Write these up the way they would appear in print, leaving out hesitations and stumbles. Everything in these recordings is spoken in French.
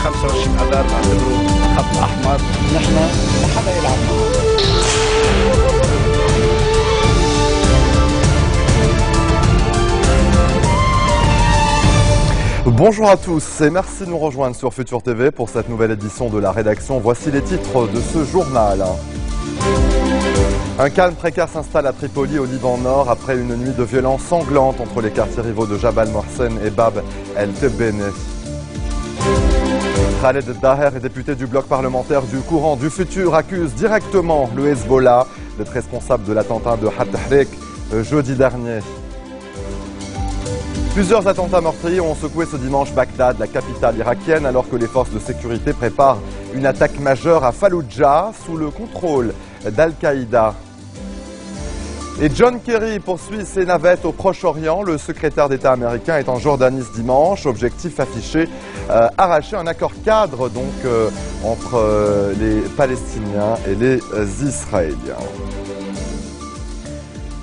25 اذار بعتبره خط احمر، نحن ما حدا يلعب معه. Bonjour à tous et merci de nous rejoindre sur Futur TV pour cette nouvelle édition de la rédaction. Voici les titres de ce journal. Un calme précaire s'installe à Tripoli au Liban Nord après une nuit de violence sanglante entre les quartiers rivaux de Jabal Mohsen et Bab el-Tebene. Khaled Daher, député du bloc parlementaire du courant du futur, accuse directement le Hezbollah d'être responsable de l'attentat de At-Tahrik jeudi dernier. Plusieurs attentats meurtriers ont secoué ce dimanche Bagdad, la capitale irakienne, alors que les forces de sécurité préparent une attaque majeure à Fallujah sous le contrôle d'Al-Qaïda. Et John Kerry poursuit ses navettes au Proche-Orient. Le secrétaire d'État américain est en Jordanie ce dimanche. Objectif affiché, arracher un accord cadre donc entre les Palestiniens et les Israéliens.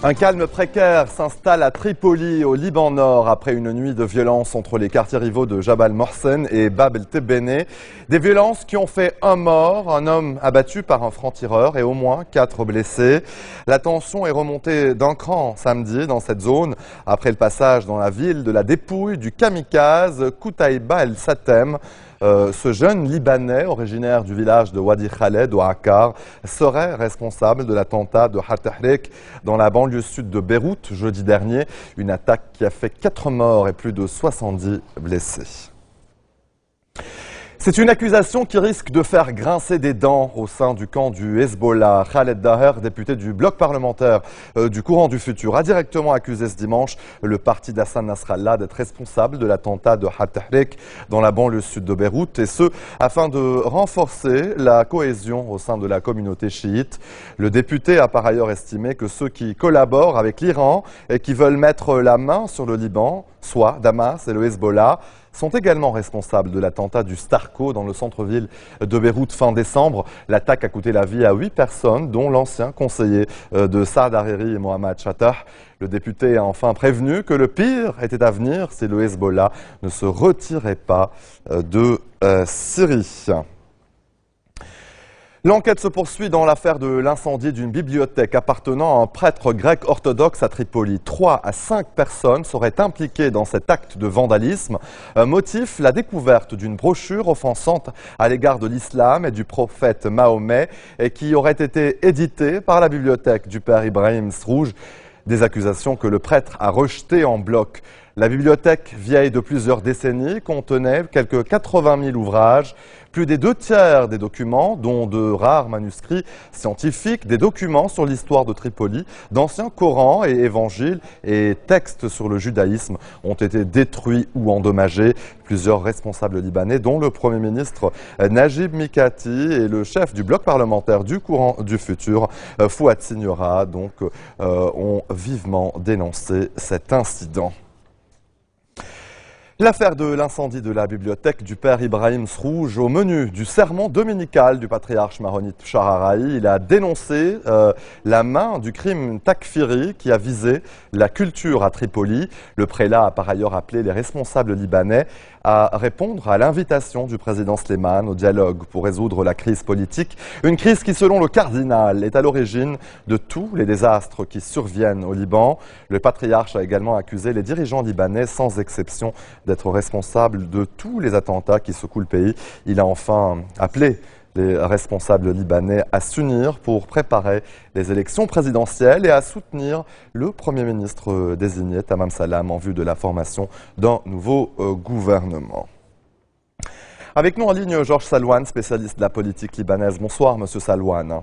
Un calme précaire s'installe à Tripoli, au Liban Nord, après une nuit de violence entre les quartiers rivaux de Jabal Mohsen et Bab el-Tebene. Des violences qui ont fait un mort, un homme abattu par un franc-tireur et au moins 4 blessés. La tension est remontée d'un cran samedi dans cette zone, après le passage dans la ville de la dépouille du kamikaze Qutaïba el-Satem. Ce jeune Libanais, originaire du village de Wadi Khaled au Akkar, serait responsable de l'attentat de At-Tahrik dans la banlieue sud de Beyrouth jeudi dernier. Une attaque qui a fait 4 morts et plus de 70 blessés. C'est une accusation qui risque de faire grincer des dents au sein du camp du Hezbollah. Khaled Daher, député du bloc parlementaire du courant du futur, a directement accusé ce dimanche le parti d'Hassan Nasrallah d'être responsable de l'attentat de At-Tahrik dans la banlieue sud de Beyrouth, et ce, afin de renforcer la cohésion au sein de la communauté chiite. Le député a par ailleurs estimé que ceux qui collaborent avec l'Iran et qui veulent mettre la main sur le Liban, soit Damas et le Hezbollah, sont également responsables de l'attentat du Starco dans le centre-ville de Beyrouth fin décembre. L'attaque a coûté la vie à 8 personnes, dont l'ancien conseiller de Saad Hariri et Mohammad Shattah. Le député a enfin prévenu que le pire était à venir si le Hezbollah ne se retirait pas de Syrie. L'enquête se poursuit dans l'affaire de l'incendie d'une bibliothèque appartenant à un prêtre grec orthodoxe à Tripoli. 3 à 5 personnes seraient impliquées dans cet acte de vandalisme. Motif, la découverte d'une brochure offensante à l'égard de l'islam et du prophète Mahomet et qui aurait été éditée par la bibliothèque du père Ibrahim Srouj. Des accusations que le prêtre a rejetées en bloc. La bibliothèque, vieille de plusieurs décennies, contenait quelques 80 000 ouvrages, plus des 2/3 des documents, dont de rares manuscrits scientifiques, des documents sur l'histoire de Tripoli, d'anciens Corans et évangiles et textes sur le judaïsme ont été détruits ou endommagés. Plusieurs responsables libanais, dont le Premier ministre Najib Mikati et le chef du bloc parlementaire du courant du futur, Fouad Signora, ont vivement dénoncé cet incident. L'affaire de l'incendie de la bibliothèque du père Ibrahim Srouj au menu du sermon dominical du patriarche maronite Shaharari. Il a dénoncé la main du crime takfiri qui a visé la culture à Tripoli. Le prélat a par ailleurs appelé les responsables libanais à répondre à l'invitation du président Sleiman au dialogue pour résoudre la crise politique. Une crise qui, selon le cardinal, est à l'origine de tous les désastres qui surviennent au Liban. Le patriarche a également accusé les dirigeants libanais, sans exception, d'être responsables de tous les attentats qui secouent le pays. Il a enfin appelé les responsables libanais à s'unir pour préparer les élections présidentielles et à soutenir le Premier ministre désigné, Tamam Salam, en vue de la formation d'un nouveau gouvernement. Avec nous en ligne, Georges Salouane, spécialiste de la politique libanaise. Bonsoir, Monsieur Salouane.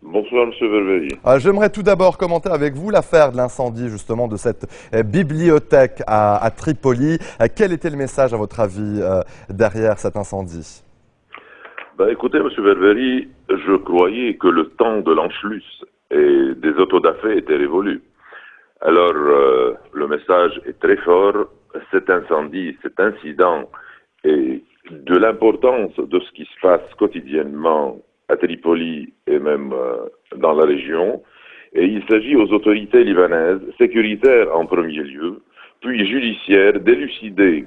Bonsoir, M. Berberi. J'aimerais tout d'abord commenter avec vous l'affaire de l'incendie justement de cette bibliothèque à Tripoli. Quel était le message, à votre avis, derrière cet incendie? Écoutez, M. Berberi, je croyais que le temps de l'Anschluss et des autodafés était révolu. Alors, le message est très fort. Cet incendie, cet incident et de l'importance de ce qui se passe quotidiennement à Tripoli et même dans la région. Et il s'agit aux autorités libanaises, sécuritaires en premier lieu, puis judiciaires, d'élucider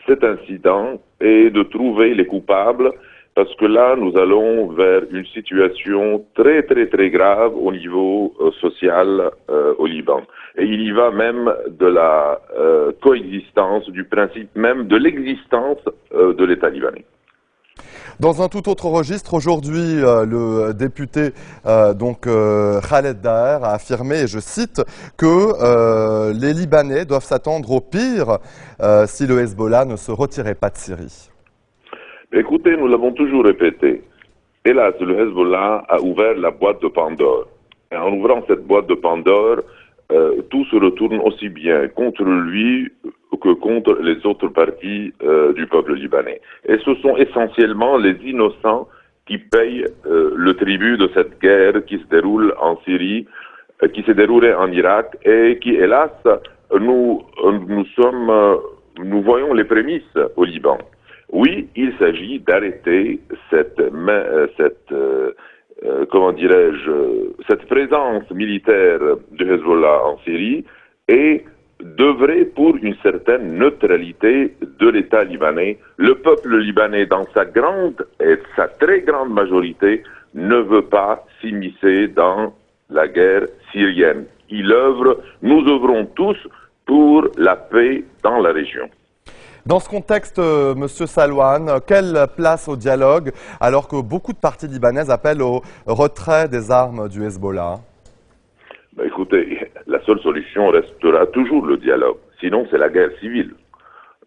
cet incident et de trouver les coupables, parce que là, nous allons vers une situation très, très, très grave au niveau social au Liban. Et il y va même de la coexistence, du principe même de l'existence de l'État libanais. Dans un tout autre registre, aujourd'hui, le député Khaled Daher a affirmé, et je cite, que les Libanais doivent s'attendre au pire si le Hezbollah ne se retirait pas de Syrie. Écoutez, nous l'avons toujours répété. Hélas, le Hezbollah a ouvert la boîte de Pandore. Et en ouvrant cette boîte de Pandore, tout se retourne aussi bien contre lui que contre les autres parties du peuple libanais. Et ce sont essentiellement les innocents qui payent le tribut de cette guerre qui se déroule en Syrie, qui s'est déroulée en Irak et qui, hélas, nous voyons les prémices au Liban. Oui, il s'agit d'arrêter cette présence militaire du Hezbollah en Syrie et d'œuvrer pour une certaine neutralité de l'État libanais. Le peuple libanais, dans sa grande et sa très grande majorité, ne veut pas s'immiscer dans la guerre syrienne. Nous œuvrons tous pour la paix dans la région. Dans ce contexte, Monsieur Salouane, quelle place au dialogue alors que beaucoup de parties libanaises appellent au retrait des armes du Hezbollah? Écoutez, la seule solution restera toujours le dialogue. Sinon, c'est la guerre civile.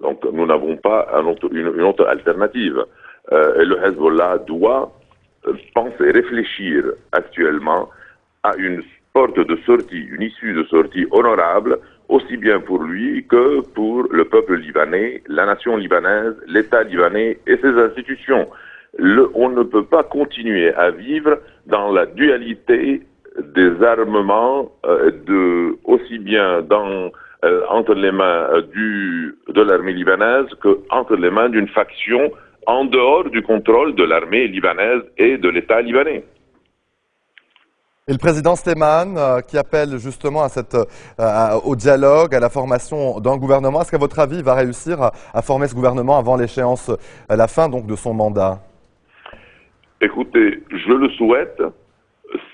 Donc, nous n'avons pas une autre alternative. Et le Hezbollah doit penser, réfléchir actuellement à une porte de sortie, une issue de sortie honorable, aussi bien pour lui que pour le peuple libanais, la nation libanaise, l'État libanais et ses institutions. On ne peut pas continuer à vivre dans la dualité des armements, aussi bien entre les mains de l'armée libanaise qu'entre les mains d'une faction en dehors du contrôle de l'armée libanaise et de l'État libanais. Et le président Slimane qui appelle justement au dialogue, à la formation d'un gouvernement, est-ce qu'à votre avis, il va réussir à former ce gouvernement avant l'échéance, à la fin donc de son mandat? Écoutez, je le souhaite.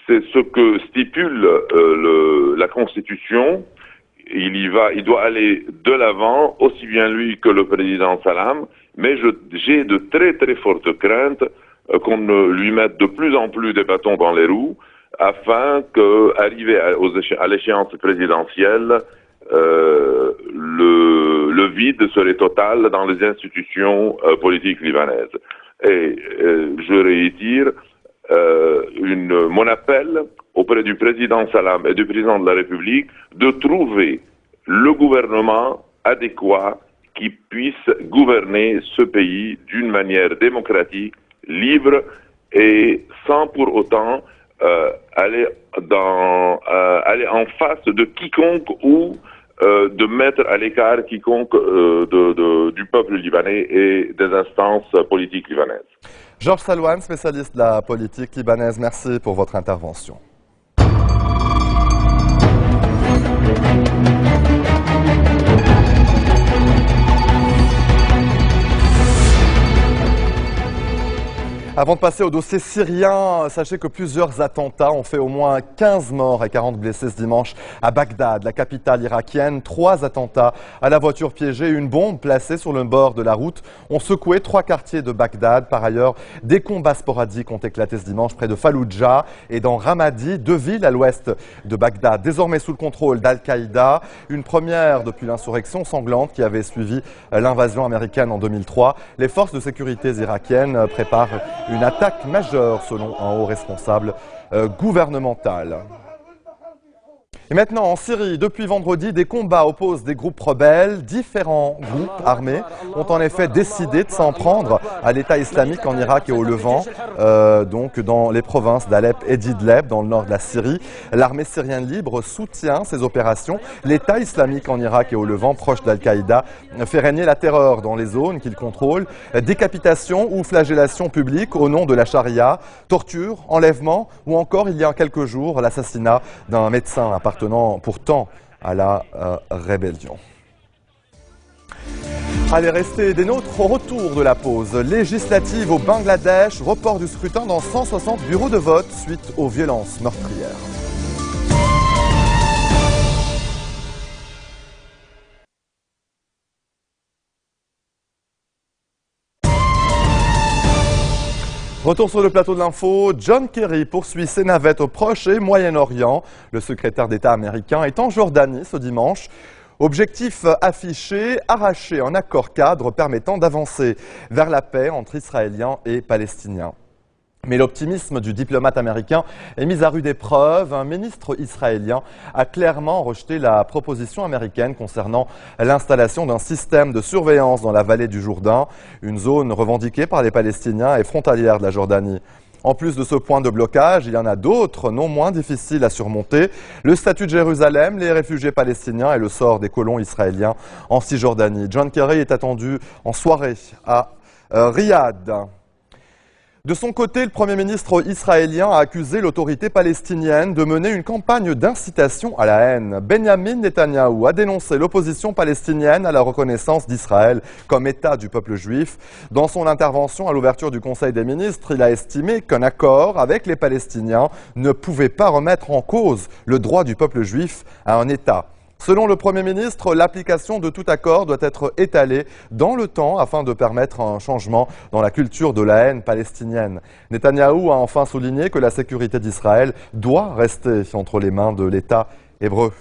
C'est ce que stipule la Constitution. Il doit aller de l'avant, aussi bien lui que le président Salam, mais j'ai de très très fortes craintes qu'on ne lui mette de plus en plus des bâtons dans les roues, afin qu'arrivé à l'échéance présidentielle, le vide serait total dans les institutions politiques libanaises. Et je réitère mon appel auprès du président Salam et du président de la République de trouver le gouvernement adéquat qui puisse gouverner ce pays d'une manière démocratique, libre et sans pour autant aller en face de quiconque ou de mettre à l'écart quiconque du peuple libanais et des instances politiques libanaises. Georges Salouane, spécialiste de la politique libanaise, merci pour votre intervention. Avant de passer au dossier syrien, sachez que plusieurs attentats ont fait au moins 15 morts et 40 blessés ce dimanche à Bagdad, la capitale irakienne. 3 attentats à la voiture piégée, une bombe placée sur le bord de la route ont secoué 3 quartiers de Bagdad. Par ailleurs, des combats sporadiques ont éclaté ce dimanche près de Fallujah et dans Ramadi, 2 villes à l'ouest de Bagdad, désormais sous le contrôle d'Al-Qaïda. Une première depuis l'insurrection sanglante qui avait suivi l'invasion américaine en 2003. Les forces de sécurité irakiennes préparent une attaque majeure selon un haut responsable gouvernemental. Et maintenant, en Syrie, depuis vendredi, des combats opposent des groupes rebelles. Différents groupes armés ont en effet décidé de s'en prendre à l'État islamique en Irak et au Levant, donc dans les provinces d'Alep et d'Idleb, dans le nord de la Syrie. L'armée syrienne libre soutient ces opérations. L'État islamique en Irak et au Levant, proche d'Al-Qaïda, fait régner la terreur dans les zones qu'il contrôle. Décapitation ou flagellation publique au nom de la charia, torture, enlèvement ou encore, il y a quelques jours, l'assassinat d'un médecin appartenant pourtant à la rébellion. Allez, restez des nôtres au retour de la pause. Législative au Bangladesh, report du scrutin dans 160 bureaux de vote suite aux violences meurtrières. Retour sur le plateau de l'info, John Kerry poursuit ses navettes au Proche et Moyen-Orient. Le secrétaire d'État américain est en Jordanie ce dimanche. Objectif affiché, arracher un accord cadre permettant d'avancer vers la paix entre Israéliens et Palestiniens. Mais l'optimisme du diplomate américain est mis à rude épreuve. Un ministre israélien a clairement rejeté la proposition américaine concernant l'installation d'un système de surveillance dans la vallée du Jourdain, une zone revendiquée par les Palestiniens et frontalière de la Jordanie. En plus de ce point de blocage, il y en a d'autres non moins difficiles à surmonter. Le statut de Jérusalem, les réfugiés palestiniens et le sort des colons israéliens en Cisjordanie. John Kerry est attendu en soirée à Riyad. De son côté, le Premier ministre israélien a accusé l'autorité palestinienne de mener une campagne d'incitation à la haine. Benjamin Netanyahou a dénoncé l'opposition palestinienne à la reconnaissance d'Israël comme État du peuple juif. Dans son intervention à l'ouverture du Conseil des ministres, il a estimé qu'un accord avec les Palestiniens ne pouvait pas remettre en cause le droit du peuple juif à un État. Selon le Premier ministre, l'application de tout accord doit être étalée dans le temps afin de permettre un changement dans la culture de la haine palestinienne. Netanyahou a enfin souligné que la sécurité d'Israël doit rester entre les mains de l'État hébreu.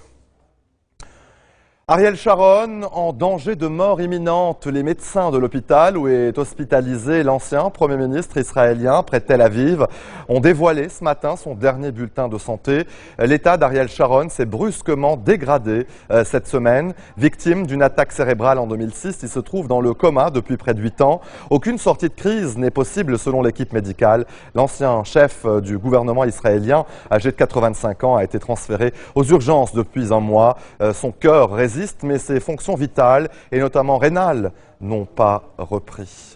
Ariel Sharon, en danger de mort imminente. Les médecins de l'hôpital où est hospitalisé l'ancien Premier ministre israélien près de Tel Aviv ont dévoilé ce matin son dernier bulletin de santé. L'état d'Ariel Sharon s'est brusquement dégradé cette semaine. Victime d'une attaque cérébrale en 2006, il se trouve dans le coma depuis près de 8 ans. Aucune sortie de crise n'est possible selon l'équipe médicale. L'ancien chef du gouvernement israélien, âgé de 85 ans, a été transféré aux urgences depuis un mois. Son cœur résiste, mais ses fonctions vitales, et notamment rénales, n'ont pas repris.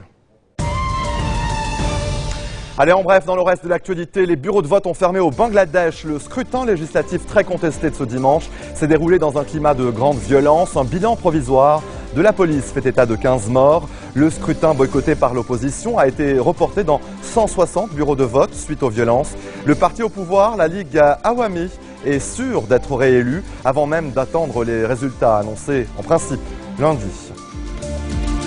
Allez, en bref, dans le reste de l'actualité, les bureaux de vote ont fermé au Bangladesh. Le scrutin législatif très contesté de ce dimanche s'est déroulé dans un climat de grande violence. Un bilan provisoire de la police fait état de 15 morts. Le scrutin boycotté par l'opposition a été reporté dans 160 bureaux de vote suite aux violences. Le parti au pouvoir, la Ligue Awami, est sûr d'être réélu avant même d'attendre les résultats annoncés en principe lundi.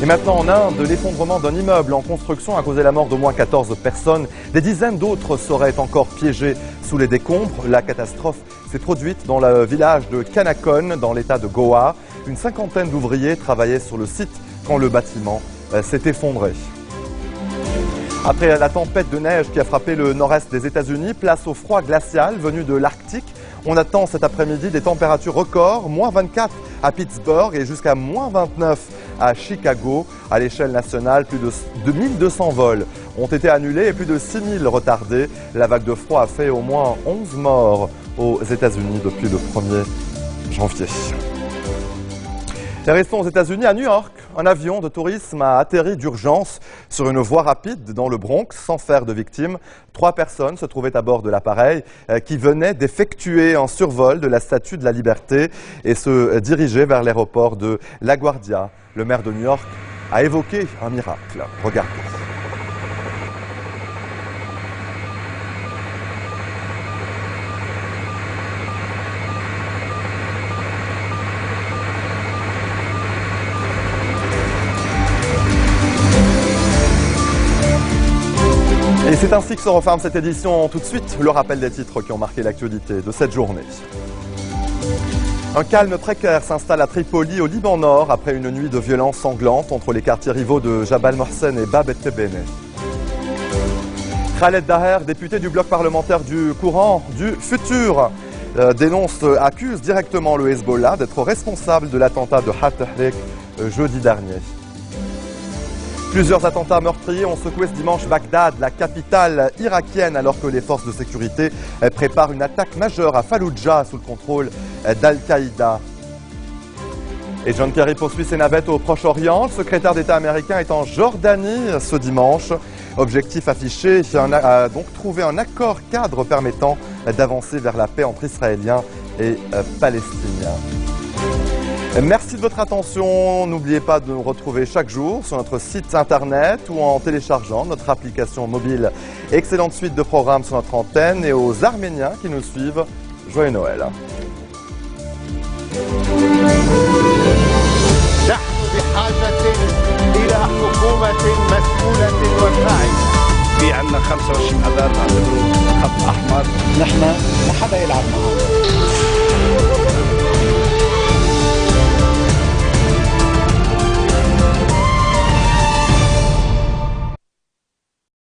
Et maintenant en Inde, l'effondrement d'un immeuble en construction a causé la mort d'au moins 14 personnes. Des dizaines d'autres seraient encore piégées sous les décombres. La catastrophe s'est produite dans le village de Kanakon, dans l'état de Goa. Une cinquantaine d'ouvriers travaillaient sur le site quand le bâtiment s'est effondré. Après la tempête de neige qui a frappé le nord-est des États-Unis, place au froid glacial venu de l'Arctique. On attend cet après-midi des températures records, moins 24 à Pittsburgh et jusqu'à moins 29 à Chicago. À l'échelle nationale, plus de 1200 vols ont été annulés et plus de 6000 retardés. La vague de froid a fait au moins 11 morts aux États-Unis depuis le 1er janvier. Et restons aux États-Unis, à New York. Un avion de tourisme a atterri d'urgence sur une voie rapide dans le Bronx sans faire de victimes. 3 personnes se trouvaient à bord de l'appareil qui venait d'effectuer un survol de la Statue de la Liberté et se dirigeaient vers l'aéroport de LaGuardia. Le maire de New York a évoqué un miracle. Regardez. Et c'est ainsi que se referme cette édition. Tout de suite, le rappel des titres qui ont marqué l'actualité de cette journée. Un calme précaire s'installe à Tripoli, au Liban Nord, après une nuit de violence sanglante entre les quartiers rivaux de Jabal Mohsen et Bab el-Tebene. Khaled Daher, député du bloc parlementaire du courant du futur, accuse directement le Hezbollah d'être responsable de l'attentat de Hat Tahrik jeudi dernier. Plusieurs attentats meurtriers ont secoué ce dimanche Bagdad, la capitale irakienne, alors que les forces de sécurité préparent une attaque majeure à Fallujah sous le contrôle d'Al-Qaïda. Et John Kerry poursuit ses navettes au Proche-Orient. Le secrétaire d'État américain est en Jordanie ce dimanche. Objectif affiché, donc trouver un accord cadre permettant d'avancer vers la paix entre Israéliens et Palestiniens. Merci de votre attention. N'oubliez pas de nous retrouver chaque jour sur notre site internet ou en téléchargeant notre application mobile. Excellente suite de programmes sur notre antenne et aux Arméniens qui nous suivent, joyeux Noël.